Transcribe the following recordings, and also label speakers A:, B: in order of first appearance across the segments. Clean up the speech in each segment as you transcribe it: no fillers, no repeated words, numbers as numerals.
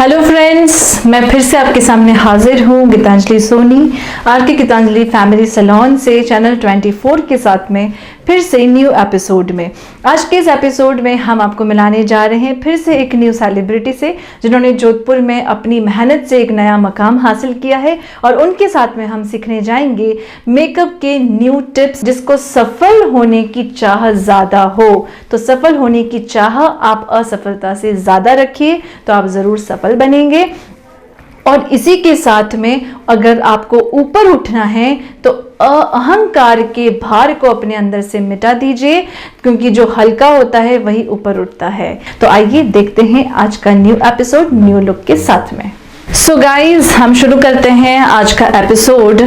A: Hello friends, मैं फिर से आपके सामने हाजिर हूँ गीतांजलि सोनी आर के गीतांजलि फैमिली सैलून से चैनल 24 के साथ में फिर से न्यू एपिसोड में। आज के इस एपिसोड में हम आपको मिलाने जा रहे हैं फिर से एक न्यू सेलिब्रिटी से जिन्होंने जोधपुर में अपनी मेहनत से एक नया मकाम हासिल किया है और उनके साथ में हम सीखने जाएंगे मेकअप के न्यू टिप्स। जिसको सफल होने की चाह ज़्यादा हो तो सफल होने की चाह आप असफलता से ज़्यादा रखिए तो आप ज़रूर सफल बनेंगे। और इसी के साथ में अगर आपको ऊपर उठना है तो अहंकार के भार को अपने अंदर से मिटा दीजिए, क्योंकि जो हल्का होता है वही ऊपर उठता है। तो आइए देखते हैं आज का न्यू एपिसोड न्यू लुक के साथ में। सो गाइज, हम शुरू करते हैं आज का एपिसोड।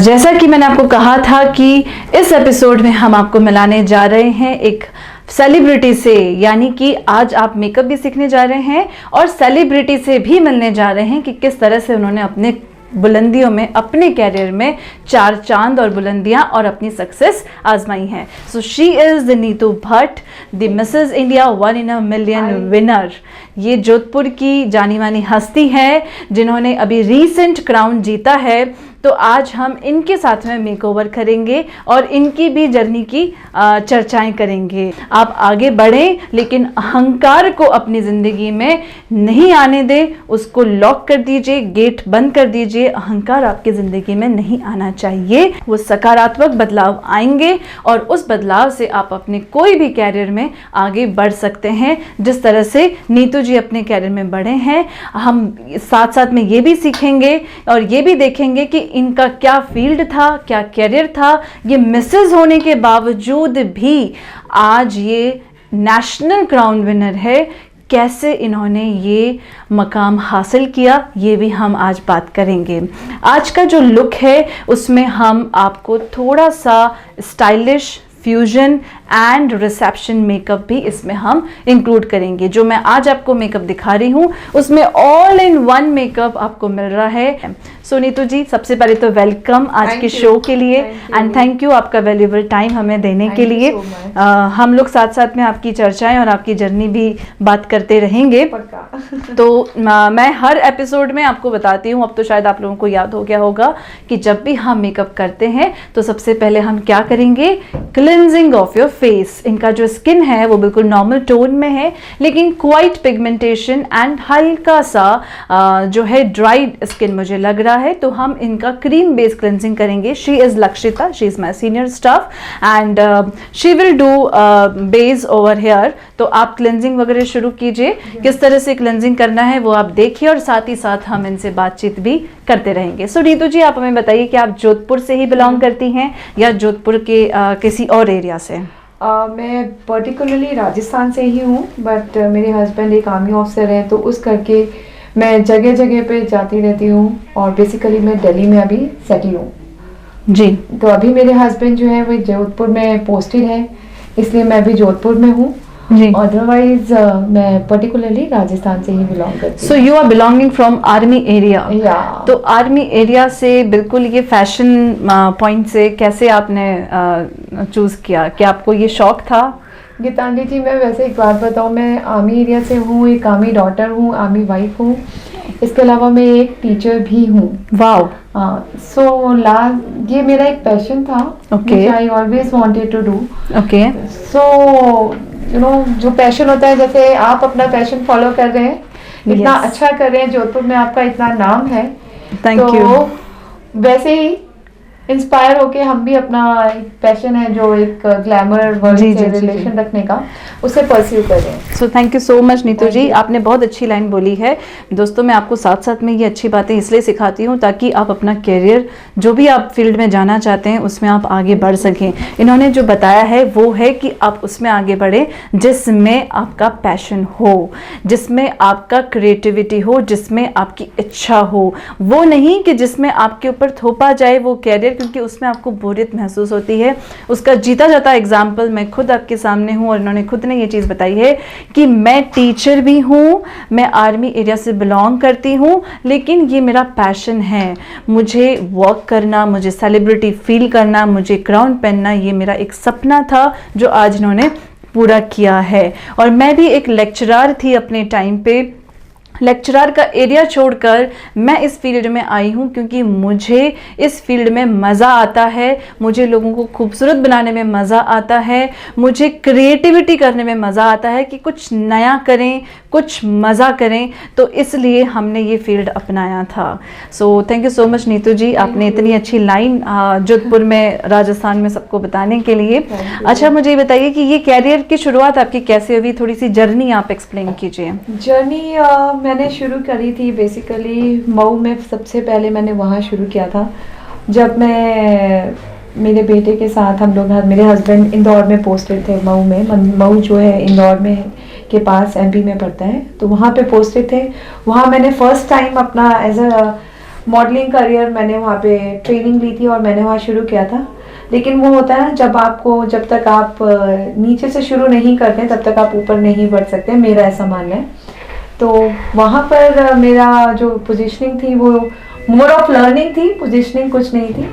A: जैसा कि मैंने आपको कहा था कि इस एपिसोड में हम आपको मिलाने जा रहे हैं एक सेलिब्रिटी से, यानी कि आज आप मेकअप भी सीखने जा रहे हैं और सेलिब्रिटी से भी मिलने जा रहे हैं कि किस तरह से उन्होंने अपने बुलंदियों में अपने कैरियर में चार चांद और बुलंदियां और अपनी सक्सेस आजमाई हैं। So she is the Neetu Bhatt, the Mrs India 1 in a million winner. ये जोधपुर की जानी मानी हस्ती है जिन्होंने अभी रीसेंट क्राउन जीता है। तो आज हम इनके साथ में मेकओवर करेंगे और इनकी भी जर्नी की चर्चाएं करेंगे। आप आगे बढ़ें लेकिन अहंकार को अपनी ज़िंदगी में नहीं आने दें, उसको लॉक कर दीजिए, गेट बंद कर दीजिए। अहंकार आपकी ज़िंदगी में नहीं आना चाहिए। वो सकारात्मक बदलाव आएंगे और उस बदलाव से आप अपने कोई भी कैरियर में आगे बढ़ सकते हैं, जिस तरह से नीतू जी अपने कैरियर में बढ़े हैं। हम साथ साथ में ये भी सीखेंगे और ये भी देखेंगे कि इनका क्या फील्ड था, क्या कैरियर था। ये मिसेस होने के बावजूद भी आज ये नेशनल क्राउन विनर है। कैसे इन्होंने ये मकाम हासिल किया, ये भी हम आज बात करेंगे। आज का जो लुक है उसमें हम आपको थोड़ा सा stylish fusion and reception makeup भी इसमें हम इंक्लूड करेंगे। जो मैं आज आपको मेकअप दिखा रही हूँ उसमें ऑल इन वन मेकअप आपको मिल रहा है। सो नीतू जी, सबसे पहले तो वेलकम आज के शो के लिए एंड थैंक यू आपका वैल्यूएबल टाइम हमें देने के लिए। हम लोग साथ साथ में आपकी चर्चाएं और आपकी जर्नी भी बात करते रहेंगे। तो मैं हर एपिसोड में आपको बताती हूँ, अब तो शायद आप लोगों को याद हो गया होगा कि जब भी हम मेकअप करते हैं तो सबसे पहले हम क्या करेंगे, क्लिनजिंग ऑफ योर फेस। इनका जो स्किन है वो बिल्कुल नॉर्मल टोन में है लेकिन क्वाइट पिगमेंटेशन एंड हल्का सा जो है ड्राइड स्किन मुझे लग रहा है। तो हम इनका क्रीम बेस क्लिनजिंग करेंगे। She is Lakshita, she is my senior staff and she will do base over here. तो आप क्लिनजिंग वगैरह शुरू कीजिए। किस तरह से क्लिनजिंग करना है वो आप देखिए और साथ ही साथ हम इनसे बातचीत भी करते रहेंगे। सो नीतू जी, आप हमें बताइए कि आप जोधपुर से ही बिलोंग करती हैं या जोधपुर के किसी और एरिया से?
B: मैं पर्टिकुलरली राजस्थान से ही हूँ, बट मेरे हस्बैंड एक आर्मी ऑफिसर हैं तो उस करके मैं जगह जगह पे जाती रहती हूँ और बेसिकली मैं दिल्ली में अभी सेटल हूँ
A: जी।
B: तो अभी मेरे हस्बैंड जो है वो जोधपुर में पोस्टेड है, इसलिए मैं अभी जोधपुर में हूँ। अदरवाइज मैं पर्टिकुलरली राजस्थान से ही बिलोंग करती हूँ।
A: So you are belonging from army area? तो आर्मी एरिया से बिल्कुल ये फैशन पॉइंट से कैसे आपने चूज किया? क्या आपको ये शौक था?
B: गीतांजलि जी, मैं वैसे एक बात बताऊँ, मैं आर्मी एरिया से हूँ, एक आर्मी डॉटर हूँ, आर्मी वाइफ हूँ, इसके अलावा मैं एक टीचर भी हूँ।
A: वाओ।
B: सो ये मेरा एक पैशन था, I always wanted to do.
A: Okay.
B: So you know, जो पैशन होता है, जैसे आप अपना पैशन फॉलो कर रहे हैं, इतना अच्छा कर रहे हैं, जोधपुर में आपका इतना नाम है,
A: थैंक यू।
B: वैसे ही इंस्पायर होके हम भी अपना एक पैशन है जो एक ग्लैमर वर्ल्ड से रिलेशन रखने का, उसे परस्यू कर रहे हैं।
A: So thank you so much Neetu ji, आपने बहुत अच्छी लाइन बोली है। दोस्तों, मैं आपको साथ साथ में ये अच्छी बातें इसलिए सिखाती हूँ ताकि आप अपना कैरियर जो भी आप फील्ड में जाना चाहते हैं उसमें आप आगे बढ़ सकें। इन्होंने जो बताया है वो है कि आप उसमें आगे बढ़ें जिसमें आपका पैशन हो, जिसमें आपका क्रिएटिविटी हो, जिसमें आपकी इच्छा हो। वो नहीं कि जिसमें आपके ऊपर थोपा जाए वो कैरियर, क्योंकि उसमें आपको बोरियत महसूस होती है। उसका जीता जाता एग्जाम्पल मैं खुद आपके सामने हूँ और इन्होंने खुद ने ये चीज़ बताई है कि मैं टीचर भी हूँ, मैं आर्मी एरिया से बिलोंग करती हूँ, लेकिन ये मेरा पैशन है। मुझे वॉक करना, मुझे सेलिब्रिटी फील करना, मुझे क्राउन पहनना, ये मेरा एक सपना था जो आज इन्होंने पूरा किया है। और मैं भी एक लेक्चरर थी अपने टाइम पे, लेक्चरर का एरिया छोड़कर मैं इस फील्ड में आई हूँ क्योंकि मुझे इस फील्ड में मज़ा आता है, मुझे लोगों को खूबसूरत बनाने में मज़ा आता है, मुझे क्रिएटिविटी करने में मज़ा आता है कि कुछ नया करें, कुछ मज़ा करें, तो इसलिए हमने ये फील्ड अपनाया था। So thank you so much Neetu ji, आपने इतनी अच्छी लाइन जोधपुर में, राजस्थान में सबको बताने के लिए। अच्छा, मुझे ये बताइए कि ये कैरियर की शुरुआत आपकी कैसे हुई, थोड़ी सी जर्नी आप एक्सप्लेन कीजिए।
B: जर्नी मैंने शुरू करी थी बेसिकली मऊ में, सबसे पहले मैंने वहाँ शुरू किया था। जब मैं मेरे बेटे के साथ हम लोग, मेरे हस्बैंड इंदौर में पोस्टेड थे, मऊ में, मऊ जो है इंदौर में के पास एमपी में पड़ता है, तो वहाँ पे पोस्टेड थे। वहाँ मैंने फर्स्ट टाइम अपना एज अ मॉडलिंग करियर मैंने वहाँ पे ट्रेनिंग ली थी और मैंने वहाँ शुरू किया था। लेकिन वो होता है ना, जब तक आप नीचे से शुरू नहीं करते तब तक आप ऊपर नहीं बढ़ सकते, मेरा ऐसा मानना है। तो वहाँ पर मेरा जो पोजीशनिंग थी वो मोर ऑफ लर्निंग थी, पोजीशनिंग कुछ नहीं थी।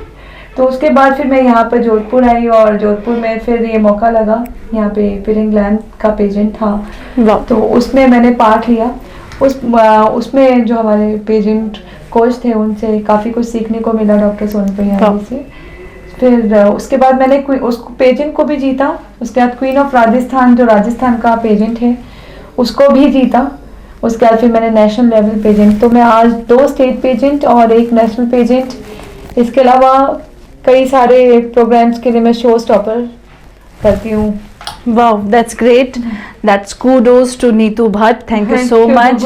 B: तो उसके बाद फिर मैं यहाँ पर जोधपुर आई और जोधपुर में फिर ये मौका लगा, यहाँ पे फिर इंग्लैंड का पेजेंट था, तो उसमें मैंने पार्ट लिया। उसमें जो हमारे पेजेंट कोच थे उनसे काफ़ी कुछ सीखने को मिला, डॉक्टर सोनप्रिया से। फिर उसके बाद मैंने उस पेजेंट को भी जीता। उसके बाद क्वीन ऑफ राजस्थान, जो राजस्थान का पेजेंट है, उसको भी जीता। उसके बाद फिर मैंने नेशनल लेवल पेजेंट, तो मैं आज 2 स्टेट पेजेंट और 1 नेशनल पेजेंट, इसके अलावा कई सारे प्रोग्राम्स के लिए मैं शो स्टॉपर करती हूँ।
A: Wow, that's great, that's kudos to Neetu Bhatt, thank you so much.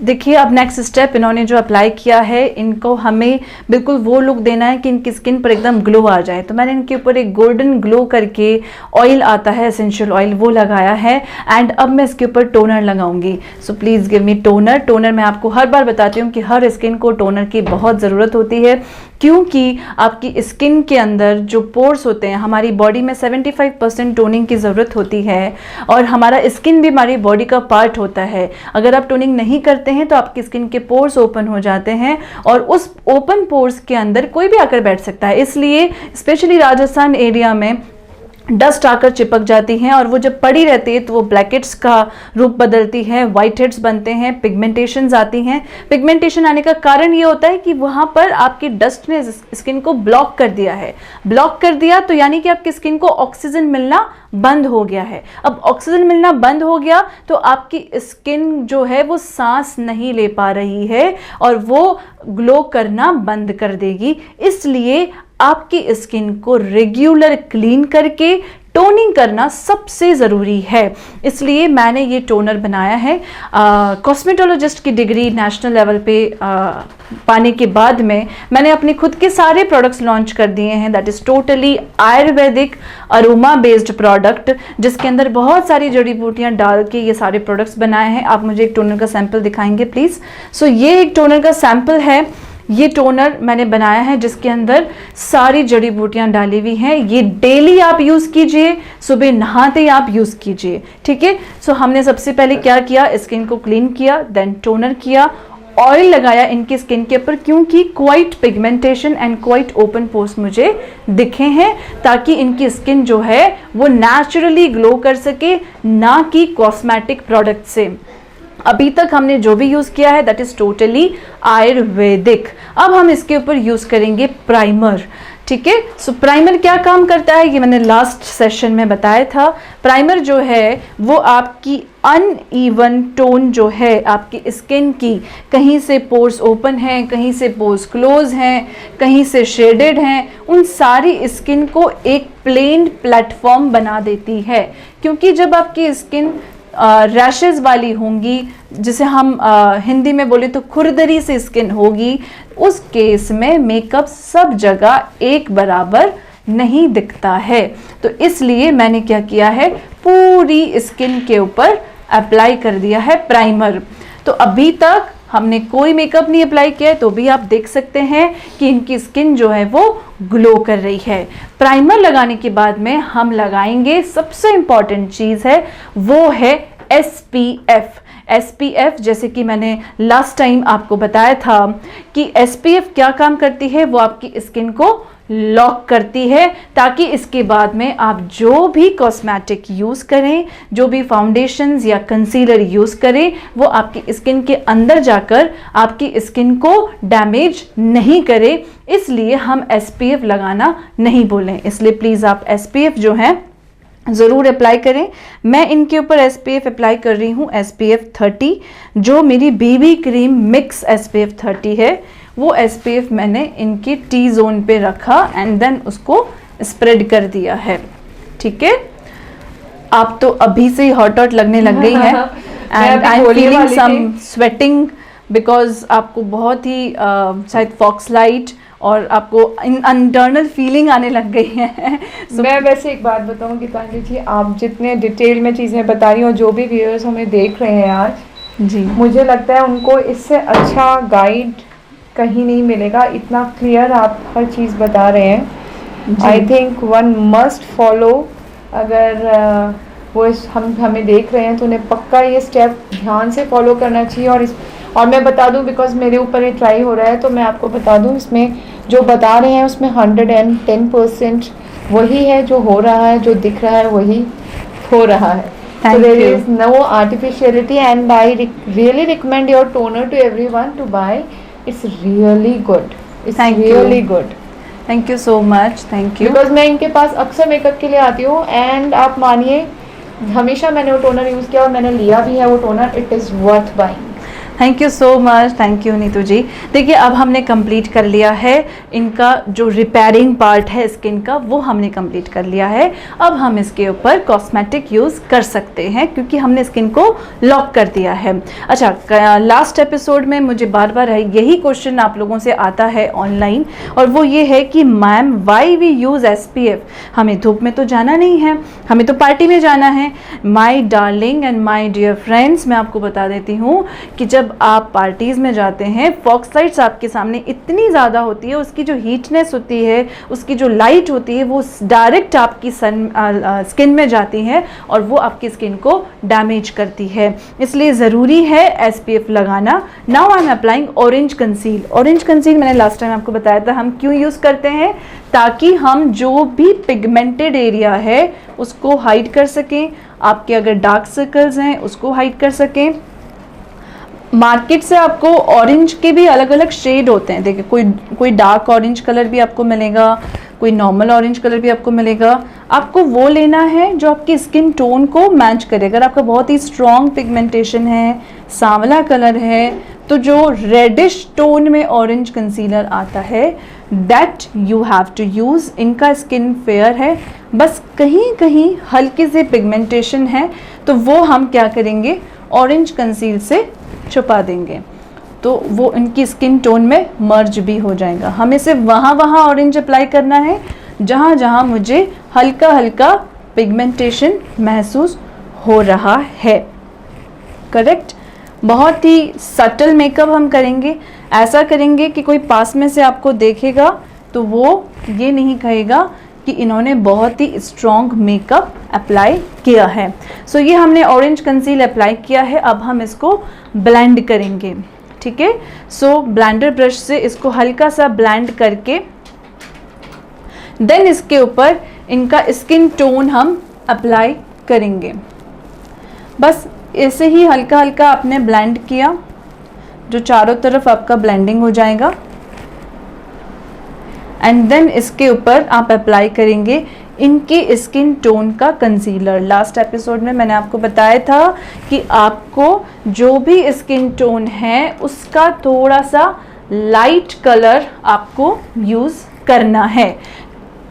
A: देखिए, अब नेक्स्ट स्टेप इन्होंने जो अप्लाई किया है, इनको हमें बिल्कुल वो लुक देना है कि इनकी स्किन पर एकदम ग्लो आ जाए। तो मैंने इनके ऊपर एक गोल्डन ग्लो करके ऑयल आता है, एसेंशियल ऑयल, वो लगाया है। एंड अब मैं इसके ऊपर टोनर लगाऊंगी। So please give me toner. Toner मैं आपको हर बार बताती हूँ कि हर स्किन को टोनर की बहुत ज़रूरत होती है, क्योंकि आपकी स्किन के अंदर जो पोर्स होते हैं, हमारी बॉडी में 75% टोनिंग की ज़रूरत होती है और हमारा स्किन भी हमारी बॉडी का पार्ट होता है। अगर आप टोनिंग नहीं करते हैं तो आपकी स्किन के पोर्स ओपन हो जाते हैं और उस ओपन पोर्स के अंदर कोई भी आकर बैठ सकता है। इसलिए स्पेशली राजस्थान एरिया में डस्ट आकर चिपक जाती हैं और वो जब पड़ी रहती है तो वो ब्लैकेट्स का रूप बदलती है, वाइट हेड्स बनते हैं, पिगमेंटेशंस आती हैं। पिगमेंटेशन आने का कारण ये होता है कि वहाँ पर आपकी डस्ट ने स्किन को ब्लॉक कर दिया है। ब्लॉक कर दिया तो यानी कि आपकी स्किन को ऑक्सीजन मिलना बंद हो गया है। अब ऑक्सीजन मिलना बंद हो गया तो आपकी स्किन जो है वो सांस नहीं ले पा रही है और वो ग्लो करना बंद कर देगी। इसलिए आपकी स्किन को रेगुलर क्लीन करके टोनिंग करना सबसे ज़रूरी है। इसलिए मैंने ये टोनर बनाया है। कॉस्मेटोलॉजिस्ट की डिग्री नेशनल लेवल पे पाने के बाद में मैंने अपने खुद के सारे प्रोडक्ट्स लॉन्च कर दिए हैं। That is totally Ayurvedic aroma based product, जिसके अंदर बहुत सारी जड़ी बूटियाँ डाल के ये सारे प्रोडक्ट्स बनाए हैं। आप मुझे एक टोनर का सैंपल दिखाएंगे प्लीज़। सो ये एक टोनर का सैंपल है। ये टोनर मैंने बनाया है जिसके अंदर सारी जड़ी बूटियां डाली हुई हैं। ये डेली आप यूज़ कीजिए, सुबह नहाते ही आप यूज़ कीजिए, ठीक है। सो हमने सबसे पहले क्या किया, स्किन को क्लीन किया, देन टोनर किया, ऑयल लगाया इनकी स्किन के ऊपर, क्योंकि quite pigmentation and quite open pores मुझे दिखे हैं, ताकि इनकी स्किन जो है वो नेचुरली ग्लो कर सके, ना कि कॉस्मेटिक प्रोडक्ट से। अभी तक हमने जो भी यूज़ किया है दैट इज़ टोटली आयुर्वेदिक। अब हम इसके ऊपर यूज़ करेंगे प्राइमर, ठीक है। सो प्राइमर क्या काम करता है ये मैंने लास्ट सेशन में बताया था। प्राइमर जो है वो आपकी अनइवन टोन जो है आपकी स्किन की, कहीं से पोर्स ओपन हैं, कहीं से पोर्स क्लोज हैं, कहीं से शेडेड हैं, उन सारी स्किन को एक प्लेन प्लेटफॉर्म बना देती है। क्योंकि जब आपकी स्किन रैशेस वाली होंगी, जिसे हम हिंदी में बोले तो खुरदरी से स्किन होगी, उस केस में मेकअप सब जगह एक बराबर नहीं दिखता है। तो इसलिए मैंने क्या किया है, पूरी स्किन के ऊपर अप्लाई कर दिया है प्राइमर। तो अभी तक हमने कोई मेकअप नहीं अप्लाई किया है, तो भी आप देख सकते हैं कि इनकी स्किन जो है वो ग्लो कर रही है। प्राइमर लगाने के बाद में हम लगाएंगे, सबसे इम्पॉर्टेंट चीज़ है वो है SPF। SPF जैसे कि मैंने लास्ट टाइम आपको बताया था कि SPF क्या काम करती है, वो आपकी स्किन को लॉक करती है, ताकि इसके बाद में आप जो भी कॉस्मेटिक यूज़ करें, जो भी फाउंडेशंस या कंसीलर यूज़ करें, वो आपकी स्किन के अंदर जाकर आपकी स्किन को डैमेज नहीं करे। इसलिए हम SPF लगाना नहीं बोलें, इसलिए प्लीज़ आप SPF जो है ज़रूर अप्लाई करें। मैं इनके ऊपर SPF अप्लाई कर रही हूँ, SPF 30, जो मेरी BB क्रीम मिक्स SPF 30 है। वो SPF मैंने इनकी T जोन पे रखा एंड देन उसको स्प्रेड कर दिया है। ठीक है, आप तो अभी से ही हॉट लगने लग गई है and I am feeling some sweating because आपको बहुत ही शायद फॉक्स लाइट और आपको इंटरनल फीलिंग आने लग गई है।
B: मैं वैसे एक बात बताऊं गीतांजलि जी, आप जितने डिटेल में चीज़ें बता रही हो, जो भी व्यूअर्स हमें देख रहे हैं आज
A: जी,
B: मुझे लगता है उनको इससे अच्छा गाइड कहीं नहीं मिलेगा। इतना क्लियर आप हर चीज़ बता रहे हैं। I think one must follow. अगर वो हमें देख रहे हैं तो उन्हें पक्का ये स्टेप ध्यान से फॉलो करना चाहिए। और मैं बता दूं, बिकॉज मेरे ऊपर ये ट्राई हो रहा है, तो मैं आपको बता दूं इसमें जो बता रहे हैं उसमें 110% वही है जो हो रहा है, जो दिख रहा है वही हो रहा है। So there is no artificiality, and I really recommend your toner to everyone to buy. It's really good. It's really good.
A: Thank you so much, thank you.
B: Because मैं इनके पास अक्सर मेकअप के लिए आती हूँ एंड आप मानिए हमेशा मैंने वो टोनर यूज़ किया और मैंने लिया भी है वो toner. It is worth buying.
A: Thank you so much, thank you Neetu ji. देखिए, अब हमने कंप्लीट कर लिया है इनका जो रिपेयरिंग पार्ट है स्किन का, वो हमने कंप्लीट कर लिया है। अब हम इसके ऊपर कॉस्मेटिक यूज़ कर सकते हैं क्योंकि हमने स्किन को लॉक कर दिया है। अच्छा, लास्ट एपिसोड में मुझे बार बार यही क्वेश्चन आप लोगों से आता है ऑनलाइन, और वो ये है कि ma'am why we use SPF? हमें धूप में तो जाना नहीं है, हमें तो पार्टी में जाना है। My darling and my dear friends, मैं आपको बता देती हूँ कि जब आप पार्टीज़ में जाते हैं, फॉक्स लाइट्स आपके सामने इतनी ज़्यादा होती है, उसकी जो हीटनेस होती है, उसकी जो लाइट होती है, वो डायरेक्ट आपकी स्किन में जाती है और वो आपकी स्किन को डैमेज करती है। इसलिए ज़रूरी है SPF लगाना। Now I am applying orange conceal. Orange conceal मैंने लास्ट टाइम आपको बताया था हम क्यों यूज़ करते हैं, ताकि हम जो भी पिगमेंटेड एरिया है उसको हाइड कर सकें। आपके अगर डार्क सर्कल्स हैं उसको हाइड कर सकें। मार्केट से आपको ऑरेंज के भी अलग अलग शेड होते हैं। देखिए, कोई डार्क ऑरेंज कलर भी आपको मिलेगा, कोई नॉर्मल ऑरेंज कलर भी आपको मिलेगा। आपको वो लेना है जो आपकी स्किन टोन को मैच करे। अगर आपका बहुत ही स्ट्रॉन्ग पिगमेंटेशन है, सांवला कलर है, तो जो रेडिश टोन में ऑरेंज कंसीलर आता है that you have to use. इनका स्किन फेयर है, बस कहीं कहीं हल्की सी पिगमेंटेशन है, तो वो हम क्या करेंगे, ऑरेंज कंसील से छुपा देंगे, तो वो इनकी स्किन टोन में मर्ज भी हो जाएगा। हमें सिर्फ वहाँ ऑरेंज अप्लाई करना है जहाँ जहाँ मुझे हल्का हल्का पिगमेंटेशन महसूस हो रहा है। करेक्ट। बहुत ही सटल मेकअप हम करेंगे। ऐसा करेंगे कि कोई पास में से आपको देखेगा तो वो ये नहीं कहेगा कि इन्होंने बहुत ही स्ट्रॉन्ग मेकअप अप्लाई किया है। सो ये हमने ऑरेंज कंसील अप्लाई किया है। अब हम इसको ब्लेंड करेंगे। ठीक है, सो ब्लेंडर ब्रश से इसको हल्का सा ब्लेंड करके देन इसके ऊपर इनका स्किन टोन हम अप्लाई करेंगे। बस ऐसे ही हल्का हल्का आपने ब्लेंड किया, जो चारों तरफ आपका ब्लेंडिंग हो जाएगा। एंड देन इसके ऊपर आप अप्लाई करेंगे इनके स्किन टोन का कंसीलर। लास्ट एपिसोड में मैंने आपको बताया था कि आपको जो भी स्किन टोन है उसका थोड़ा सा लाइट कलर आपको यूज़ करना है।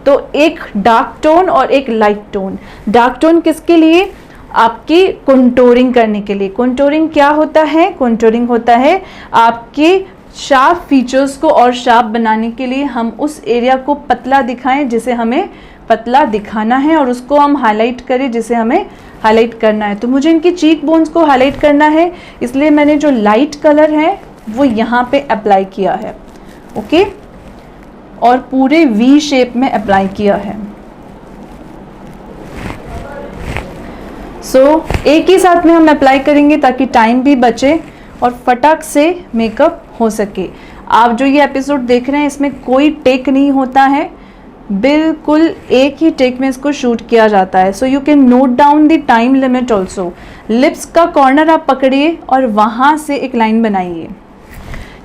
A: तो एक डार्क टोन और एक लाइट टोन। डार्क टोन किसके लिए? आपकी कंटूरिंग करने के लिए। कंटूरिंग क्या होता है? कंटूरिंग होता है आपके शार्प फीचर्स को और शार्प बनाने के लिए हम उस एरिया को पतला दिखाएं जिसे हमें पतला दिखाना है, और उसको हम हाईलाइट करें जिसे हमें हाईलाइट करना है। तो मुझे इनकी चीक बोन्स को हाईलाइट करना है, इसलिए मैंने जो लाइट कलर है वो यहाँ पे अप्लाई किया है। ओके, और पूरे वी शेप में अप्लाई किया है। सो एक ही साथ में हम अप्लाई करेंगे ताकि टाइम भी बचे और फटाक से मेकअप हो सके। आप जो ये एपिसोड देख रहे हैं इसमें कोई टेक नहीं होता है, बिल्कुल एक ही टेक में इसको शूट किया जाता है। So you can note down the time limit also. Lips का कॉर्नर आप पकड़िए और वहाँ से एक लाइन बनाइए,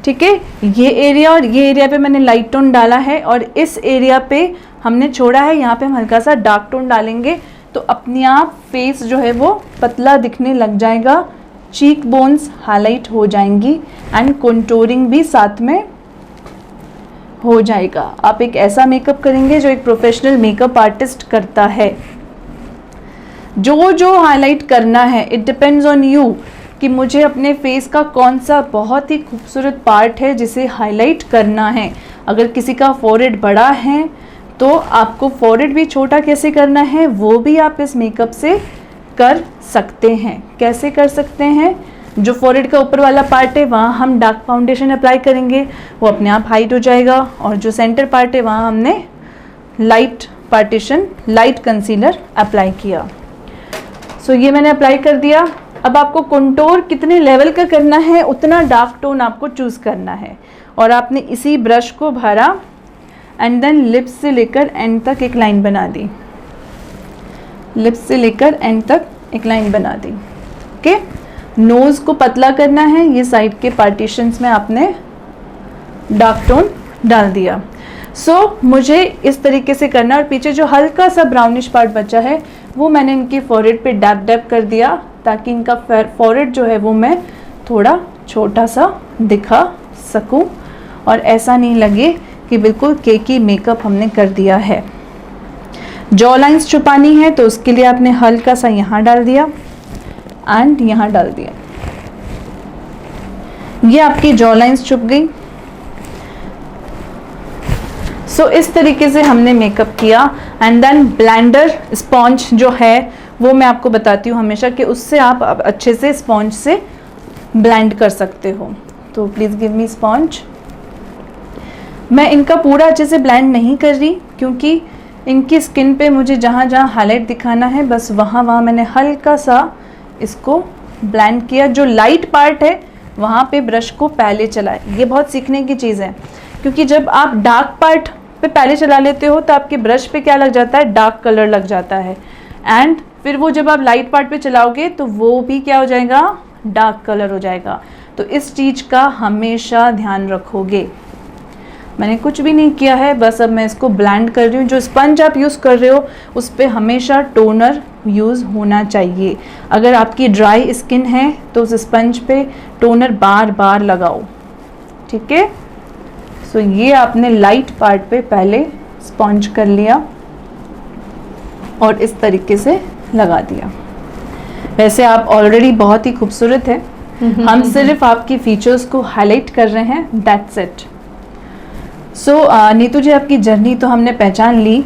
A: ठीक है। ये एरिया और ये एरिया पे मैंने लाइट टोन डाला है और इस एरिया पे हमने छोड़ा है, यहाँ पे हम हल्का सा डार्क टोन डालेंगे तो अपने आप फेस जो है वो पतला दिखने लग जाएगा, चीक बोन्स हाईलाइट हो जाएंगी एंड कंटूरिंग भी साथ में हो जाएगा। आप एक ऐसा मेकअप करेंगे जो एक प्रोफेशनल मेकअप आर्टिस्ट करता है। जो हाईलाइट करना है इट डिपेंड्स ऑन यू कि मुझे अपने फेस का कौन सा बहुत ही खूबसूरत पार्ट है जिसे हाईलाइट करना है। अगर किसी का फॉरहेड बड़ा है तो आपको फॉरहेड भी छोटा कैसे करना है वो भी आप इस मेकअप से कर सकते हैं। कैसे कर सकते हैं? जो फॉरहेड का ऊपर वाला पार्ट है वहाँ हम डार्क फाउंडेशन अप्लाई करेंगे, वो अपने आप हाइड हो जाएगा, और जो सेंटर पार्ट है वहाँ हमने लाइट कंसीलर अप्लाई किया। सो ये मैंने अप्लाई कर दिया। अब आपको कंटूर कितने लेवल का करना है उतना डार्क टोन आपको चूज़ करना है, और आपने इसी ब्रश को भरा एंड देन लिप्स से लेकर एंड तक एक लाइन बना दी, लिप्स से लेकर एंड तक एक लाइन बना दी, ओके। नोज़ को पतला करना है, ये साइड के पार्टीशंस में आपने डार्क टोन डाल दिया। सो मुझे इस तरीके से करना, और पीछे जो हल्का सा ब्राउनिश पार्ट बचा है वो मैंने इनके फॉरहेड पे डैप डैप कर दिया ताकि इनका फॉरहेड जो है वो मैं थोड़ा छोटा सा दिखा सकूं और ऐसा नहीं लगे कि बिल्कुल केकी मेकअप हमने कर दिया है। जॉ लाइंस छुपानी है तो उसके लिए आपने हल्का सा यहाँ डाल दिया एंड यहाँ डाल दिया, ये आपकी जॉ लाइंस छुप गई। सो इस तरीके से हमने मेकअप किया एंड देन ब्लेंडर स्पॉन्ज जो है वो मैं आपको बताती हूँ हमेशा कि उससे आप अच्छे से स्पॉन्ज से ब्लेंड कर सकते हो। तो प्लीज़ गिव मी स्पॉन्ज। मैं इनका पूरा अच्छे से ब्लेंड नहीं कर रही क्योंकि इनकी स्किन पे मुझे जहाँ जहाँ हाईलाइट दिखाना है बस वहाँ मैंने हल्का सा इसको ब्लेंड किया। जो लाइट पार्ट है वहाँ पे ब्रश को पहले चलाए, ये बहुत सीखने की चीज़ है क्योंकि जब आप डार्क पार्ट पे पहले चला लेते हो तो आपके ब्रश पे क्या लग जाता है, डार्क कलर लग जाता है, एंड फिर वो जब आप लाइट पार्ट पे चलाओगे तो वो भी क्या हो जाएगा, डार्क कलर हो जाएगा। तो इस चीज़ का हमेशा ध्यान रखोगे। मैंने कुछ भी नहीं किया है, बस अब मैं इसको ब्लेंड कर रही हूँ। जो स्पंज आप यूज़ कर रहे हो उस पर हमेशा टोनर यूज़ होना चाहिए। अगर आपकी ड्राई स्किन है तो उस स्पंज पे टोनर बार बार लगाओ, ठीक है। सो ये आपने लाइट पार्ट पे पहले स्पंज कर लिया और इस तरीके से लगा दिया। वैसे आप ऑलरेडी बहुत ही खूबसूरत है, हम सिर्फ आपकी फीचर्स को हाईलाइट कर रहे हैं, दैट्स इट। सो नीतू जी, आपकी जर्नी तो हमने पहचान ली।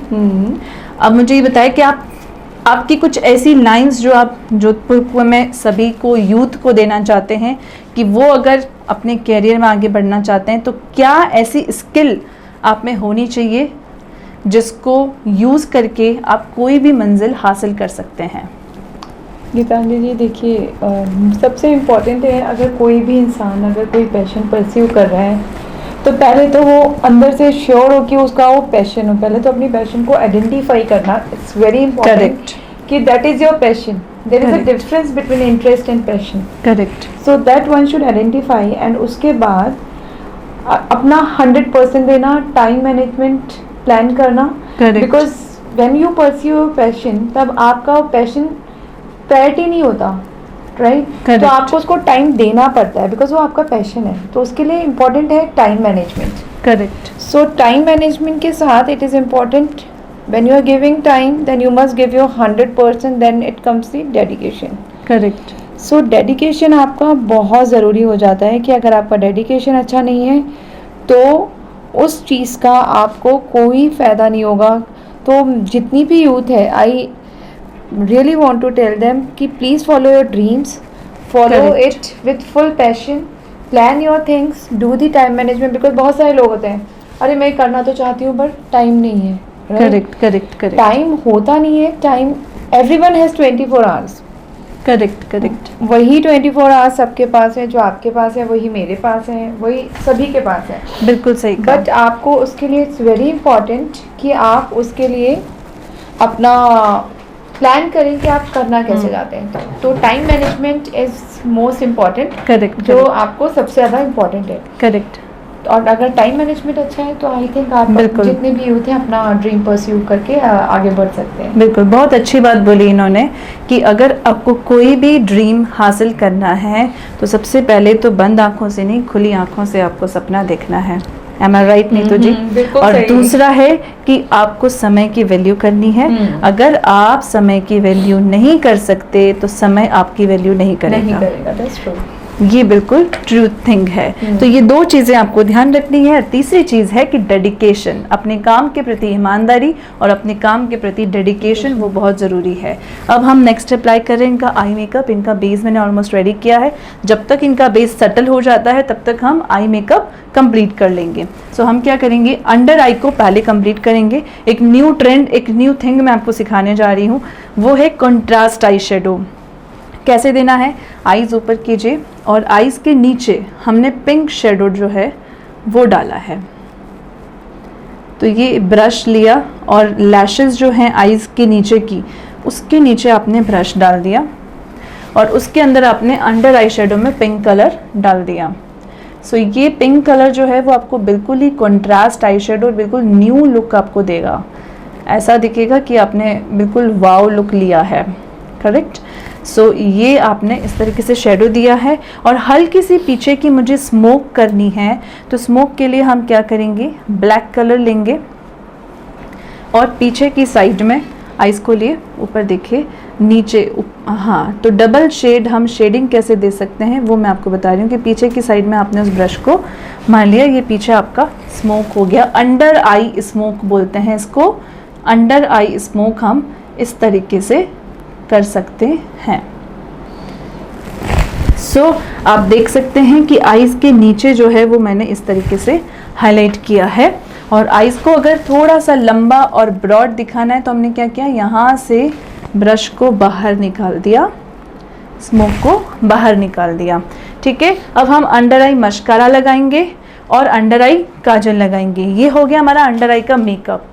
A: अब मुझे ये बताएं कि आपकी कुछ ऐसी लाइंस जो आप जोधपुर में सभी को, यूथ को देना चाहते हैं कि वो अगर अपने कैरियर में आगे बढ़ना चाहते हैं तो क्या ऐसी स्किल आप में होनी चाहिए जिसको यूज़ करके आप कोई भी मंजिल हासिल कर सकते हैं?
B: गीतांजलि जी, देखिए सबसे इम्पॉर्टेंट है, अगर कोई भी इंसान अगर कोई पैशन परस्यू कर रहा है तो पहले तो वो अंदर से श्योर हो कि उसका वो पैशन हो। पहले तो अपनी पैशन को आइडेंटिफाई करना, इट्स वेरी इंपॉर्टेंट कि that is your passion. There is a difference between interest and passion, correct. So that one should identify, and उसके बाद अपना 100% देना, टाइम मैनेजमेंट प्लान करना, because when you pursue your passion तब आपका passion priority नहीं होता, राइट। तो आपको उसको टाइम देना पड़ता है बिकॉज वो आपका पैशन है। तो उसके लिए इम्पोर्टेंट है time management, correct. So time management के साथ it is important when you are giving time then you must give your 100%, then it comes the dedication, correct. So dedication आपका बहुत ज़रूरी हो जाता है कि अगर आपका डेडिकेशन अच्छा नहीं है तो उस चीज़ का आपको कोई फ़ायदा नहीं होगा। तो जितनी भी यूथ है, आई really want to tell them कि please follow your dreams, follow it with full passion, plan your things, do the time management, because बहुत सारे लोग होते हैं, अरे मैं करना तो चाहती हूँ बट टाइम नहीं है, करेक्ट करेक्ट करेक्ट। टाइम होता नहीं है, time everyone has 24 hours,
A: correct correct.
B: वही 24 आवर्स सबके पास है, जो आपके पास है वही मेरे पास है, वही सभी के पास है।
A: बिल्कुल सही कहा।
B: बट आपको उसके लिए इट्स वेरी इंपॉर्टेंट कि आप उसके लिए अपना प्लान करें कि आप करना कैसे चाहते हैं। तो time management is most important,
A: correct
B: जो आपको सबसे ज़्यादा इम्पॉर्टेंट है।
A: करेक्ट।
B: और अगर टाइम मैनेजमेंट अच्छा है तो आई थिंक आप
A: बिल्कुल।
B: जितने भी यूथ हैं अपना ड्रीम परस्यू करके आगे बढ़ सकते हैं।
A: बिल्कुल, बहुत अच्छी बात बोली इन्होंने कि अगर आपको कोई भी ड्रीम हासिल करना है तो सबसे पहले तो बंद आंखों से नहीं, खुली आंखों से आपको सपना देखना है। एम आई राइट नीतू जी?
B: बिल्कुल
A: और
B: सही।
A: दूसरा है कि आपको समय की वैल्यू करनी है। अगर आप समय की वैल्यू नहीं कर सकते तो समय आपकी वैल्यू नहीं करेगा।
B: That's true.
A: ये बिल्कुल ट्रू थिंग है। तो ये दो चीज़ें आपको ध्यान रखनी है। और तीसरी चीज़ है कि डेडिकेशन, अपने काम के प्रति ईमानदारी और अपने काम के प्रति डेडिकेशन, वो बहुत ज़रूरी है। अब हम नेक्स्ट अप्लाई कर रहे हैं इनका आई मेकअप। इनका बेस मैंने ऑलमोस्ट रेडी किया है। जब तक इनका बेस सेटल हो जाता है तब तक हम आई मेकअप कंप्लीट कर लेंगे। सो हम क्या करेंगे, अंडर आई को पहले कंप्लीट करेंगे। एक न्यू ट्रेंड, एक न्यू थिंग मैं आपको सिखाने जा रही हूँ, वो है कंट्रास्ट आई शेडो। कैसे देना है, आईज ऊपर कीजिए और आईज के नीचे हमने पिंक शेडो जो है वो डाला है। तो ये ब्रश लिया और लैशेस जो हैं आईज के नीचे की, उसके नीचे आपने ब्रश डाल दिया और उसके अंदर आपने अंडर आई शेडो में पिंक कलर डाल दिया। सो ये पिंक कलर जो है वो आपको बिल्कुल ही कंट्रास्ट आई शेडो और बिल्कुल न्यू लुक आपको देगा। ऐसा दिखेगा कि आपने बिल्कुल वाव लुक लिया है। करेक्ट। सो ये आपने इस तरीके से शेडो दिया है और हल्की सी पीछे की मुझे स्मोक करनी है। तो स्मोक के लिए हम क्या करेंगे, ब्लैक कलर लेंगे और पीछे की साइड में आइस को लिए ऊपर देखिए नीचे हाँ, तो डबल शेड हम शेडिंग कैसे दे सकते हैं वो मैं आपको बता रही हूँ कि पीछे की साइड में आपने उस ब्रश को मान लिया, ये पीछे आपका स्मोक हो गया। अंडर आई स्मोक बोलते हैं इसको। अंडर आई स्मोक हम इस तरीके से कर सकते हैं। सो आप देख सकते हैं कि आईज के नीचे जो है वो मैंने इस तरीके से हाईलाइट किया है। और आईज को अगर थोड़ा सा लंबा और ब्रॉड दिखाना है तो हमने क्या किया, यहाँ से ब्रश को बाहर निकाल दिया, स्मोक को बाहर निकाल दिया। ठीक है, अब हम अंडर आई मस्कारा लगाएंगे और अंडर आई काजल लगाएंगे। ये हो गया हमारा अंडर आई का मेकअप।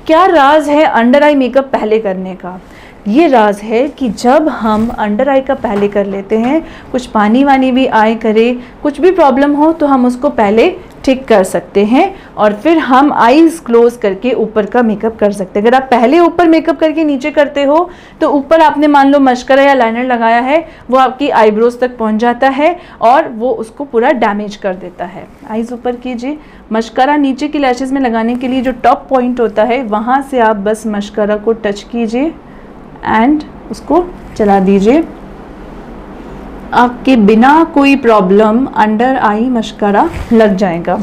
A: क्या राज है अंडर आई मेकअप पहले करने का? ये राज है कि जब हम अंडर आई का पहले कर लेते हैं, कुछ पानी वानी भी आए करे, कुछ भी प्रॉब्लम हो तो हम उसको पहले ठीक कर सकते हैं और फिर हम आईज क्लोज करके ऊपर का मेकअप कर सकते हैं। अगर आप पहले ऊपर मेकअप करके नीचे करते हो तो ऊपर आपने मान लो मस्करा या लाइनर लगाया है, वो आपकी आईब्रोज तक पहुंच जाता है और वो उसको पूरा डैमेज कर देता है। आईज ऊपर कीजिए, मस्करा नीचे की लैशेज में लगाने के लिए जो टॉप पॉइंट होता है वहाँ से आप बस मस्करा को टच कीजिए एंड उसको चला दीजिए। आपके बिना कोई प्रॉब्लम अंडर आई मस्कारा लग जाएगा।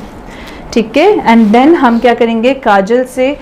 A: ठीक है, एंड देन हम क्या करेंगे, काजल से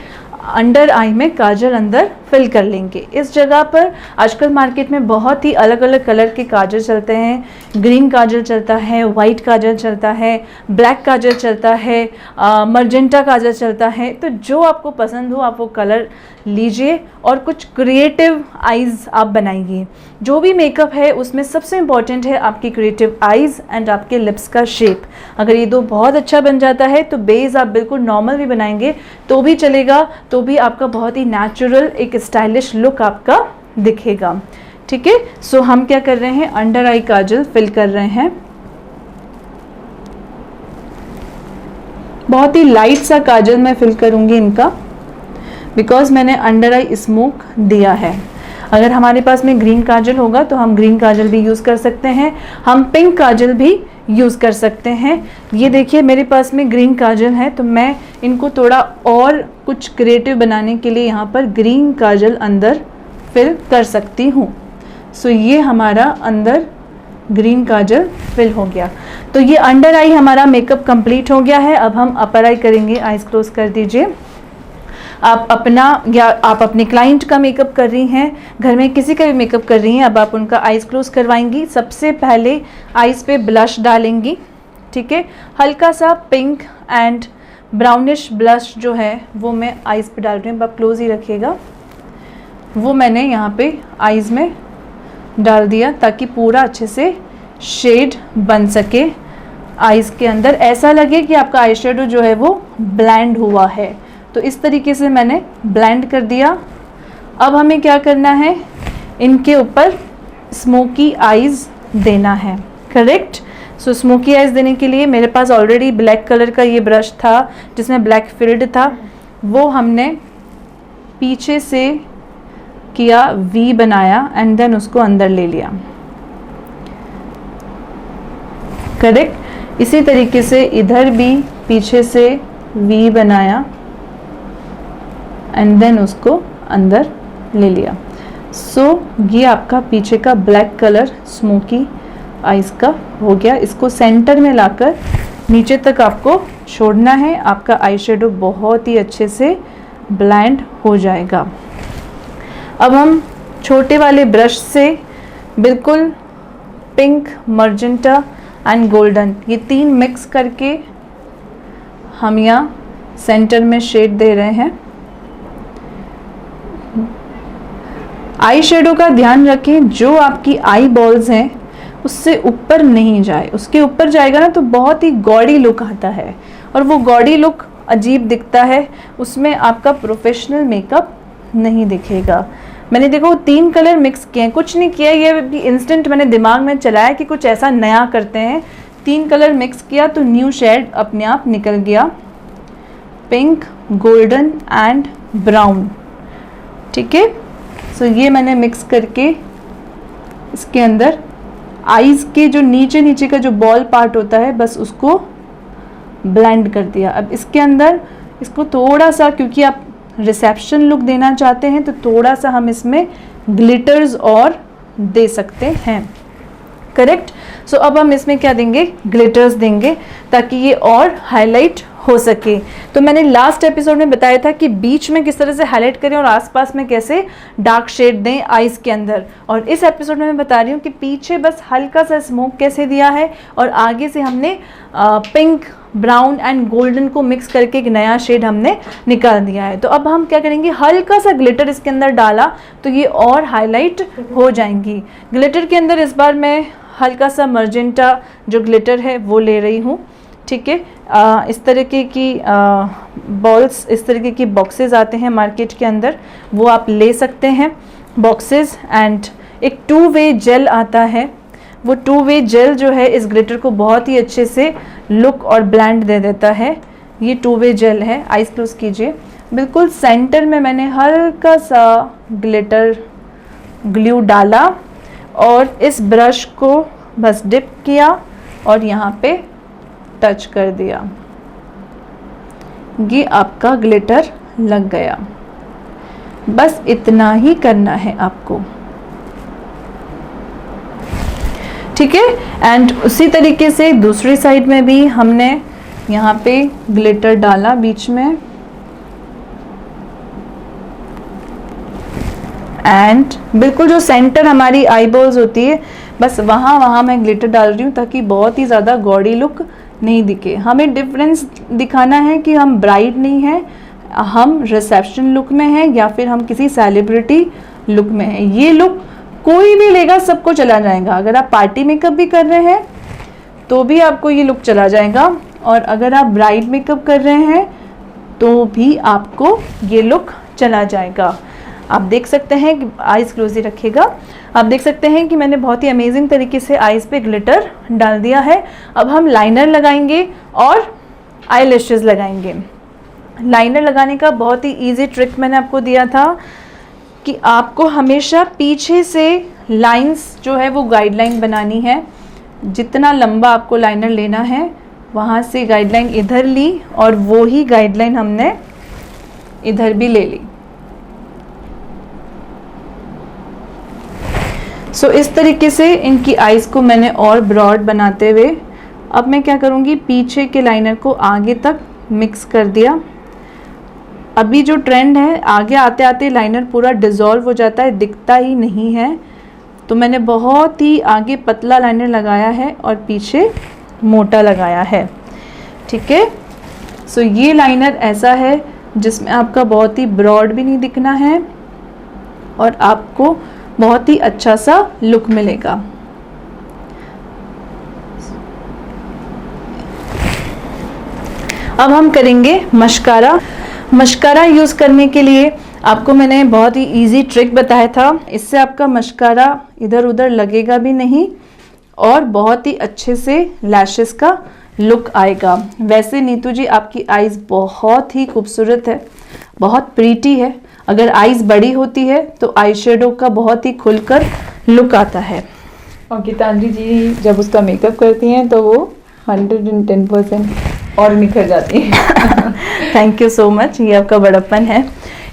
A: अंडर आई में काजल अंदर फिल कर लेंगे। इस जगह पर आजकल मार्केट में बहुत ही अलग अलग कलर के काजल चलते हैं। ग्रीन काजल चलता है, वाइट काजल चलता है, ब्लैक काजल चलता है, मर्जेंटा काजल चलता है। तो जो आपको पसंद हो आप वो कलर लीजिए और कुछ क्रिएटिव आईज आप बनाइए। जो भी मेकअप है उसमें सबसे इम्पॉर्टेंट है आपकी क्रिएटिव आईज एंड आपके लिप्स का शेप। अगर ये दो बहुत अच्छा बन जाता है तो बेस आप बिल्कुल नॉर्मल भी बनाएंगे तो भी चलेगा, तो भी आपका बहुत ही नेचुरल एक स्टाइलिश लुक आपका दिखेगा। ठीक है, सो हम क्या कर रहे हैं, अंडर आई काजल फिल कर रहे हैं। बहुत ही लाइट सा काजल मैं फिल करूंगी इनका, बिकॉज मैंने अंडर आई स्मोक दिया है। अगर हमारे पास में ग्रीन काजल होगा तो हम ग्रीन काजल भी यूज़ कर सकते हैं, हम पिंक काजल भी यूज़ कर सकते हैं। ये देखिए मेरे पास में ग्रीन काजल है तो मैं इनको थोड़ा और कुछ क्रिएटिव बनाने के लिए यहाँ पर ग्रीन काजल अंदर फिल कर सकती हूँ। सो ये हमारा अंदर ग्रीन काजल फिल हो गया। तो ये अंडर आई हमारा मेकअप कंप्लीट हो गया है। अब हम अपर आई करेंगे। आइज क्लोज कर दीजिए। आप अपना या आप अपने क्लाइंट का मेकअप कर रही हैं, घर में किसी का भी मेकअप कर रही हैं, अब आप उनका आइज क्लोज करवाएंगी। सबसे पहले आइज पे ब्लश डालेंगी। ठीक है, हल्का सा पिंक एंड ब्राउनिश ब्लश जो है वो मैं आइज पे डाल रही हूँ। आप क्लोज ही रखिएगा। वो मैंने यहाँ पे आइज में डाल दिया ताकि पूरा अच्छे से शेड बन सके आईज के अंदर, ऐसा लगे कि आपका आई शेडो जो है वो ब्लेंड हुआ है। तो इस तरीके से मैंने ब्लेंड कर दिया। अब हमें क्या करना है, इनके ऊपर स्मोकी आईज देना है, करेक्ट। सो स्मोकी आईज देने के लिए मेरे पास ऑलरेडी ब्लैक कलर का ये ब्रश था जिसमें ब्लैक फिल्ड था, वो हमने पीछे से किया, वी बनाया एंड देन उसको अंदर ले लिया, करेक्ट। इसी तरीके से इधर भी पीछे से वी बनाया एंड देन उसको अंदर ले लिया। सो ये आपका पीछे का ब्लैक कलर स्मोकी आईज का हो गया। इसको सेंटर में लाकर नीचे तक आपको छोड़ना है, आपका आई शेडो बहुत ही अच्छे से ब्लेंड हो जाएगा। अब हम छोटे वाले ब्रश से बिल्कुल पिंक, मर्जेंटा एंड गोल्डन, ये 3 मिक्स करके हम यहाँ सेंटर में शेड दे रहे हैं। आई शेडो का ध्यान रखें, जो आपकी आई बॉल्स हैं उससे ऊपर नहीं जाए, उसके ऊपर जाएगा ना तो बहुत ही गॉडी लुक आता है और वो गॉडी लुक अजीब दिखता है, उसमें आपका प्रोफेशनल मेकअप नहीं दिखेगा। मैंने देखो 3 कलर मिक्स किए हैं, कुछ नहीं किया, ये भी इंस्टेंट मैंने दिमाग में चलाया कि कुछ ऐसा नया करते हैं। 3 कलर मिक्स किया तो न्यू शेड अपने आप निकल गया, पिंक, गोल्डन एंड ब्राउन, ठीक है। सो ये मैंने मिक्स करके इसके अंदर आईज के जो नीचे नीचे का जो बॉल पार्ट होता है बस उसको ब्लेंड कर दिया। अब इसके अंदर इसको थोड़ा सा, क्योंकि आप रिसेप्शन लुक देना चाहते हैं तो थोड़ा सा हम इसमें ग्लिटर्स और दे सकते हैं, करेक्ट। सो अब हम इसमें क्या देंगे, ग्लिटर्स देंगे ताकि ये और हाईलाइट हो सके। तो मैंने लास्ट एपिसोड में बताया था कि बीच में किस तरह से हाईलाइट करें और आसपास में कैसे डार्क शेड दें आईज के अंदर, और इस एपिसोड में मैं बता रही हूँ कि पीछे बस हल्का सा स्मोक कैसे दिया है और आगे से हमने पिंक, ब्राउन एंड गोल्डन को मिक्स करके एक नया शेड हमने निकाल दिया है। तो अब हम क्या करेंगे, हल्का सा ग्लिटर इसके अंदर डाला तो ये और हाईलाइट हो जाएंगी। ग्लिटर के अंदर इस बार मैं हल्का सा मर्जेंटा जो ग्लिटर है वो ले रही हूँ, ठीक है। इस तरीके की बॉल्स, इस तरीके की बॉक्सेस आते हैं मार्केट के अंदर, वो आप ले सकते हैं बॉक्सेस। एंड एक 2 वे जेल आता है, वो 2 वे जेल जो है इस ग्लिटर को बहुत ही अच्छे से लुक और ब्लेंड दे देता है। ये 2 वे जेल है, आइज क्लोज कीजिए। बिल्कुल सेंटर में मैंने हल्का सा ग्लिटर ग्लू डाला और इस ब्रश को बस डिप किया और यहाँ पे टच कर दिया, ये आपका ग्लिटर लग गया। बस इतना ही करना है आपको, ठीक है। एंड उसी तरीके से दूसरी साइड में भी हमने यहाँ पे ग्लिटर डाला बीच में एंड बिल्कुल जो सेंटर हमारी आई बॉल्स होती है बस वहाँ मैं ग्लिटर डाल रही हूँ ताकि बहुत ही ज़्यादा गॉडी लुक नहीं दिखे। हमें डिफरेंस दिखाना है कि हम ब्राइड नहीं हैं, हम रिसेप्शन लुक में हैं या फिर हम किसी सेलिब्रिटी लुक में हैं। ये लुक कोई भी लेगा, सबको चला जाएगा। अगर आप पार्टी मेकअप भी कर रहे हैं तो भी आपको ये लुक चला जाएगा, और अगर आप ब्राइड मेकअप कर रहे हैं तो भी आपको ये लुक चला जाएगा। आप देख सकते हैं कि आइज़ क्लोज ही रखिएगा। आप देख सकते हैं कि मैंने बहुत ही अमेजिंग तरीके से आइज़ पे ग्लिटर डाल दिया है। अब हम लाइनर लगाएंगे और आईलैशेस लगाएंगे। लाइनर लगाने का बहुत ही इजी ट्रिक मैंने आपको दिया था कि आपको हमेशा पीछे से लाइंस जो है वो गाइडलाइन बनानी है। जितना लंबा आपको लाइनर लेना है वहाँ से गाइडलाइन इधर ली और वो ही गाइडलाइन हमने इधर भी ले ली। सो इस तरीके से इनकी आइज़ को मैंने और ब्रॉड बनाते हुए अब मैं क्या करूँगी, पीछे के लाइनर को आगे तक मिक्स कर दिया। अभी जो ट्रेंड है, आगे आते आते लाइनर पूरा डिज़ोल्व हो जाता है, दिखता ही नहीं है, तो मैंने बहुत ही आगे पतला लाइनर लगाया है और पीछे मोटा लगाया है, ठीक है। सो ये लाइनर ऐसा है जिसमें आपका बहुत ही ब्रॉड भी नहीं दिखना है और आपको बहुत ही अच्छा सा लुक मिलेगा। अब हम करेंगे मस्कारा। मस्कारा यूज़ करने के लिए आपको मैंने बहुत ही इजी ट्रिक बताया था। इससे आपका मस्कारा इधर उधर लगेगा भी नहीं और बहुत ही अच्छे से लैशेस का लुक आएगा। वैसे नीतू जी आपकी आईज बहुत ही खूबसूरत है, बहुत प्रीटी है। अगर आईज बड़ी होती है तो आई शेडो का बहुत ही खुलकर लुक आता है।
B: और गीतांजलि जी जब उसका मेकअप करती हैं तो वो 110% और निखर जाती है।
A: थैंक यू सो मच, ये आपका बड़प्पन है।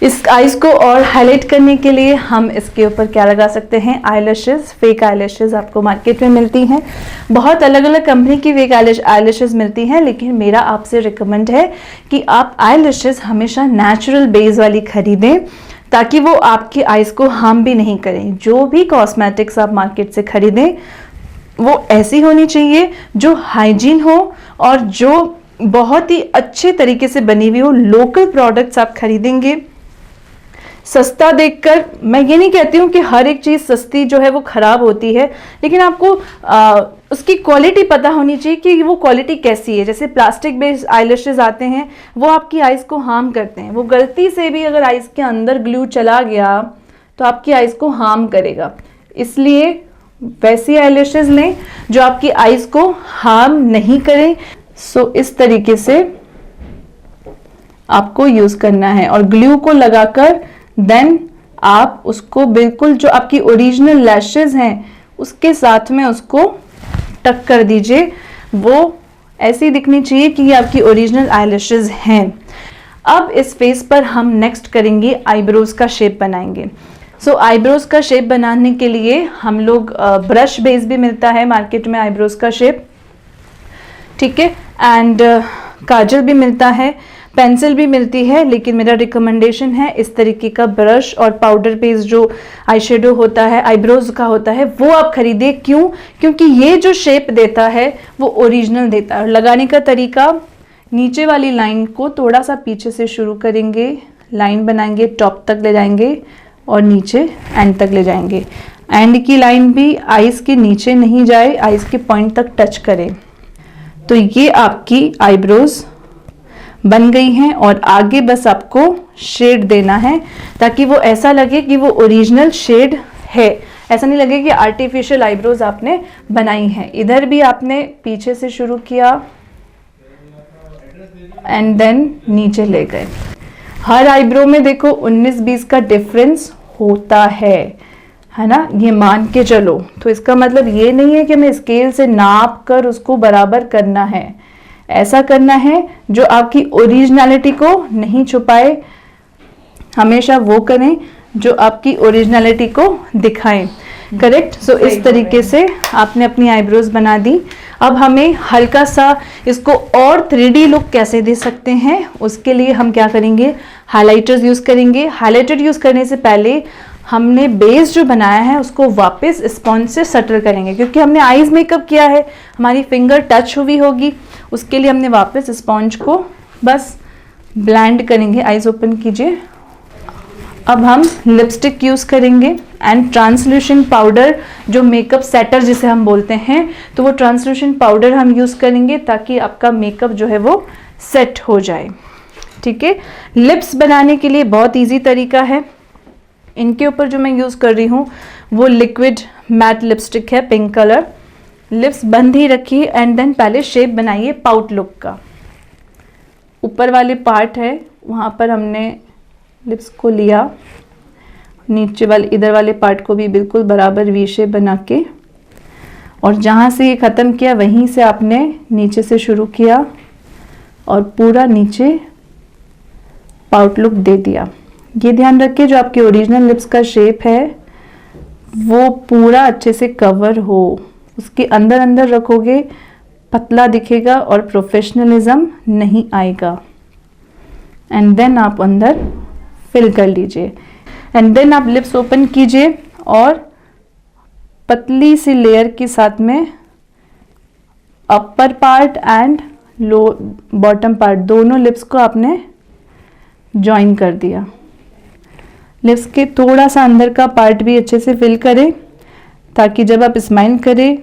A: इस आईज को और हाईलाइट करने के लिए हम इसके ऊपर क्या लगा सकते हैं, आईलैशेस। फेक आईलैशेस आपको मार्केट में मिलती हैं, बहुत अलग अलग कंपनी की फेक आईलैशेस मिलती हैं, लेकिन मेरा आपसे रिकमेंड है कि आप आईलैशेस हमेशा नेचुरल बेस वाली खरीदें ताकि वो आपकी आईज को हार्म भी नहीं करें। जो भी कॉस्मेटिक्स आप मार्केट से खरीदें वो ऐसी होनी चाहिए जो हाइजीन हो और जो बहुत ही अच्छे तरीके से बनी हुई हो। लोकल प्रोडक्ट्स आप खरीदेंगे सस्ता देखकर, मैं ये नहीं कहती हूँ कि हर एक चीज़ सस्ती जो है वो ख़राब होती है, लेकिन आपको उसकी क्वालिटी पता होनी चाहिए कि वो क्वालिटी कैसी है। जैसे प्लास्टिक बेस्ड आईलैशेस आते हैं वो आपकी आइज़ को हार्म करते हैं। वो गलती से भी अगर आइज़ के अंदर ग्लू चला गया तो आपकी आइज़ को हार्म करेगा। इसलिए वैसी आईलैशेस लें जो आपकी आइज़ को हार्म नहीं करें। सो इस तरीके से आपको यूज़ करना है और ग्लू को लगाकर देन आप उसको बिल्कुल जो आपकी ओरिजिनल लैशेस हैं उसके साथ में उसको टक कर दीजिए। वो ऐसी दिखनी चाहिए कि ये आपकी ओरिजिनल आईलैशेस हैं। अब इस फेस पर हम नेक्स्ट करेंगे आईब्रोज का शेप बनाएंगे। सो आईब्रोज का शेप बनाने के लिए हम लोग ब्रश बेस भी मिलता है मार्केट में आईब्रोज का शेप, ठीक है, एंड काजल भी मिलता है, पेंसिल भी मिलती है, लेकिन मेरा रिकमेंडेशन है इस तरीके का ब्रश और पाउडर पेस्ट जो आई शेडो होता है आईब्रोज का होता है वो आप खरीदे। क्यों? क्योंकि ये जो शेप देता है वो ओरिजिनल देता है। और लगाने का तरीका, नीचे वाली लाइन को थोड़ा सा पीछे से शुरू करेंगे, लाइन बनाएंगे, टॉप तक ले जाएंगे और नीचे एंड तक ले जाएंगे। एंड की लाइन भी आईज के नीचे नहीं जाए, आईज के पॉइंट तक टच करे। तो ये आपकी आईब्रोज बन गई हैं और आगे बस आपको शेड देना है ताकि वो ऐसा लगे कि वो ओरिजिनल शेड है, ऐसा नहीं लगे कि आर्टिफिशियल आईब्रोज आपने बनाई हैं। इधर भी आपने पीछे से शुरू किया एंड देन नीचे ले गए। हर आईब्रो में देखो 19-20 का डिफरेंस होता है ना, ये मान के चलो। तो इसका मतलब ये नहीं है कि हमें स्केल से नाप कर उसको बराबर करना है। ऐसा करना है जो आपकी ओरिजिनलिटी को नहीं छुपाए, हमेशा वो करें जो आपकी ओरिजिनलिटी को दिखाएं। करेक्ट? सो इस तरीके से आपने अपनी आईब्रोज बना दी। अब हमें हल्का सा इसको और 3D लुक कैसे दे सकते हैं उसके लिए हम क्या करेंगे, हाइलाइटर्स यूज करेंगे। हाइलाइटर यूज करने से पहले हमने बेस जो बनाया है उसको वापस स्पॉन्ज से सटल करेंगे, क्योंकि हमने आईज मेकअप किया है, हमारी फिंगर टच हुई होगी, उसके लिए हमने वापस स्पॉन्ज को बस ब्लेंड करेंगे। आईज ओपन कीजिए। अब हम लिपस्टिक यूज़ करेंगे एंड ट्रांसल्यूशन पाउडर, जो मेकअप सेटर जिसे हम बोलते हैं, तो वो ट्रांसल्यूशन पाउडर हम यूज़ करेंगे ताकि आपका मेकअप जो है वो सेट हो जाए। ठीक है, लिप्स बनाने के लिए बहुत इजी तरीका है। इनके ऊपर जो मैं यूज़ कर रही हूँ वो लिक्विड मैट लिपस्टिक है, पिंक कलर। लिप्स बंद ही रखिए एंड देन पहले शेप बनाइए पाउट लुक का। ऊपर वाले पार्ट है वहाँ पर हमने लिप्स को लिया, नीचे वाले इधर वाले पार्ट को भी बिल्कुल बराबर वी शेप बना के, और जहाँ से ये ख़त्म किया वहीं से आपने नीचे से शुरू किया और पूरा नीचे पाउट लुक दे दिया। ये ध्यान रखिए जो आपके ओरिजिनल लिप्स का शेप है वो पूरा अच्छे से कवर हो, उसके अंदर अंदर रखोगे पतला दिखेगा और प्रोफेशनलिज्म नहीं आएगा। एंड देन आप अंदर फिल कर लीजिए एंड देन आप लिप्स ओपन कीजिए और पतली सी लेयर के साथ में upper part and low bottom part दोनों लिप्स को आपने ज्वाइन कर दिया। लिप्स के थोड़ा सा अंदर का पार्ट भी अच्छे से फिल करें, ताकि जब आप स्माइल करें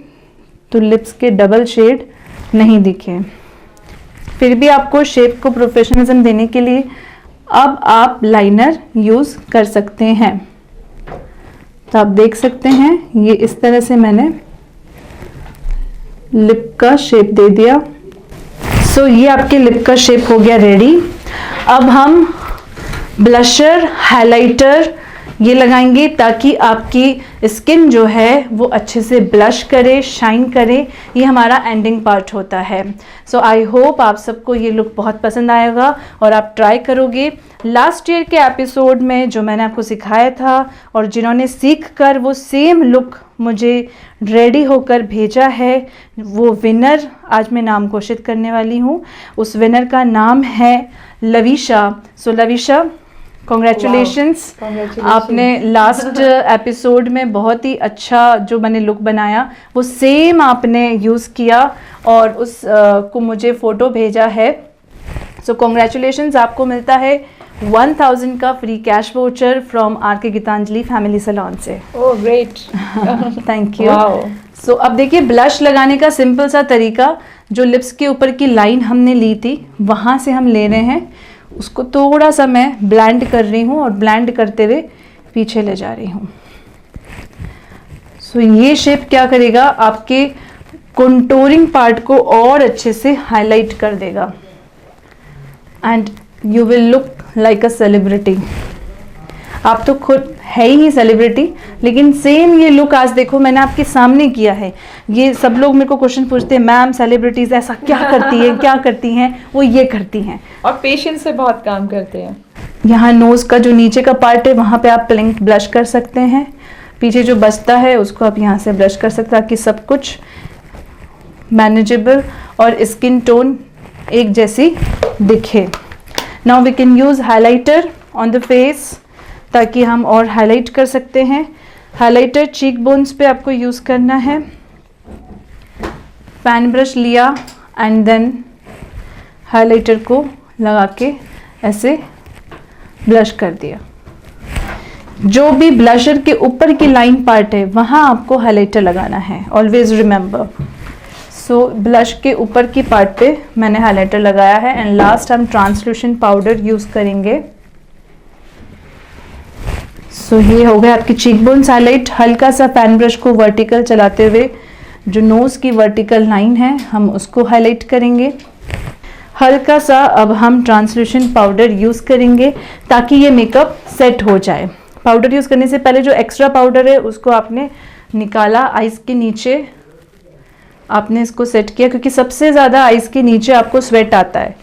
A: तो लिप्स के डबल शेड नहीं दिखे। फिर भी आपको शेप को प्रोफेशनलिज्म देने के लिए अब आप लाइनर यूज़ कर सकते हैं। तो आप देख सकते हैं ये इस तरह से मैंने लिप का शेप दे दिया। सो ये आपके लिप का शेप हो गया रेडी। अब हम ब्लशर, हाइलाइटर ये लगाएंगे ताकि आपकी स्किन जो है वो अच्छे से ब्लश करे, शाइन करे। ये हमारा एंडिंग पार्ट होता है। सो आई होप आप सबको ये लुक बहुत पसंद आएगा और आप ट्राई करोगे। लास्ट ईयर के एपिसोड में जो मैंने आपको सिखाया था और जिन्होंने सीख कर वो सेम लुक मुझे रेडी होकर भेजा है, वो विनर आज मैं नाम घोषित करने वाली हूँ। उस विनर का नाम है लविशा। सो लविशा, कॉन्ग्रेचुलेशंस। आपने लास्ट एपिसोड में बहुत ही अच्छा जो मैंने लुक बनाया वो सेम आपने यूज़ किया और उस को मुझे फ़ोटो भेजा है। सो कॉन्ग्रेचुलेशंस, आपको मिलता है 1000 का free cash voucher from R K. Geetanjali family salon से।
B: Oh great,
A: thank you. So अब देखिए, ब्लश लगाने का सिंपल सा तरीका, जो लिप्स के ऊपर की लाइन हमने ली थी वहाँ से हम ले रहे हैं, उसको थोड़ा सा मैं ब्लेंड कर रही हूँ और ब्लेंड करते हुए पीछे ले जा रही हूँ। सो ये शेप क्या करेगा, आपके कंटूरिंग पार्ट को और अच्छे से हाईलाइट कर देगा and you will look like a celebrity. आप तो खुद है ही सेलिब्रिटी, लेकिन सेम ये लुक आज देखो मैंने आपके सामने किया है। ये सब लोग मेरे को क्वेश्चन पूछते हैं, मैम सेलिब्रिटीज ऐसा क्या करती हैं, क्या करती हैं? वो ये करती हैं
B: और पेशेंस से बहुत काम करते हैं।
A: यहाँ नोज का जो नीचे का पार्ट है वहाँ पे आप पिंक ब्लश कर सकते हैं, पीछे जो बचता है उसको आप यहाँ से ब्लश कर सकते हैं, ताकि सब कुछ मैनेजेबल और स्किन टोन एक जैसी दिखे। Now we can use highlighter on the face, ताकि हम और हाईलाइट कर सकते हैं। हाइलाइटर चीक बोन्स पे आपको यूज़ करना है। पैन ब्रश लिया एंड देन हाइलाइटर को लगा के ऐसे ब्लश कर दिया। जो भी ब्लशर के ऊपर की लाइन पार्ट है वहाँ आपको हाइलाइटर लगाना है, ऑलवेज रिमेंबर। सो ब्लश के ऊपर की पार्ट पे मैंने हाइलाइटर लगाया है एंड लास्ट हम ट्रांसल्यूशन पाउडर यूज़ करेंगे। सो ये हो गया आपकी चीक बोन्स हाईलाइट। हल्का सा पैन ब्रश को वर्टिकल चलाते हुए जो नोज़ की वर्टिकल लाइन है हम उसको हाईलाइट करेंगे। हल्का सा अब हम ट्रांसल्यूशन पाउडर यूज़ करेंगे ताकि ये मेकअप सेट हो जाए। पाउडर यूज़ करने से पहले जो एक्स्ट्रा पाउडर है उसको आपने निकाला, आइज़ के नीचे आपने इसको सेट किया, क्योंकि सबसे ज़्यादा आइज़ के नीचे आपको स्वेट आता है।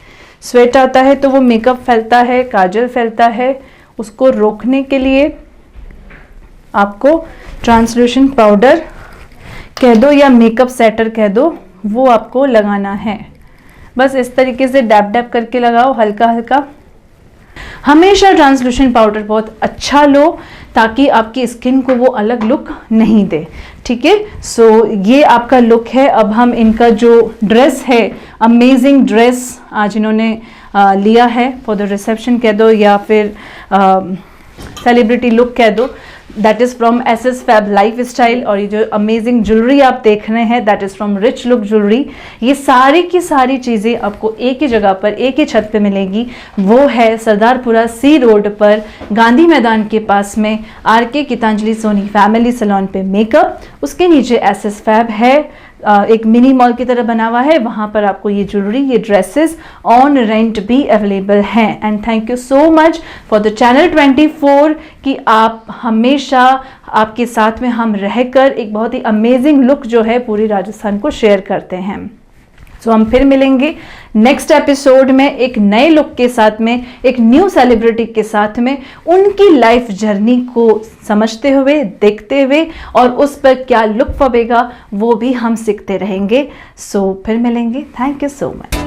A: स्वेट आता है तो वो मेकअप फैलता है, काजल फैलता है। उसको रोकने के लिए आपको ट्रांसल्यूशन पाउडर कह दो या मेकअप सेटर कह दो, वो आपको लगाना है। बस इस तरीके से डैप डैप करके लगाओ, हल्का हल्का। हमेशा ट्रांसल्यूशन पाउडर बहुत अच्छा लो ताकि आपकी स्किन को वो अलग लुक नहीं दे, ठीक है। सो ये आपका लुक है। अब हम इनका जो ड्रेस है, अमेजिंग ड्रेस आज इन्होंने लिया है फॉर द रिसेप्शन कह दो या फिर सेलिब्रिटी लुक कह दो, that is from SS Fab life style. और ये जो अमेजिंग ज्वेलरी आप देख रहे हैं that is from rich look jewellery. ये सारी की सारी चीज़ें आपको एक ही जगह पर, एक ही छत पे मिलेगी। वो है सरदारपुरा सी रोड पर गांधी मैदान के पास में R.के. गीतांजलि सोनी फैमिली सैलून पे मेकअप। उसके नीचे SS Fab है, एक मिनी मॉल की तरह बना हुआ है। वहाँ पर आपको ये ज्वेलरी, ये ड्रेसेस ऑन रेंट भी अवेलेबल हैं। And thank you so much for the channel 24 कि आप हमेशा आपके साथ में हम रहकर एक बहुत ही अमेजिंग लुक जो है पूरी राजस्थान को शेयर करते हैं। सो हम फिर मिलेंगे नेक्स्ट एपिसोड में एक नए लुक के साथ में, एक न्यू सेलिब्रिटी के साथ में, उनकी लाइफ जर्नी को समझते हुए, देखते हुए और उस पर क्या लुक पवेगा वो भी हम सीखते रहेंगे। सो फिर मिलेंगे। Thank you so much.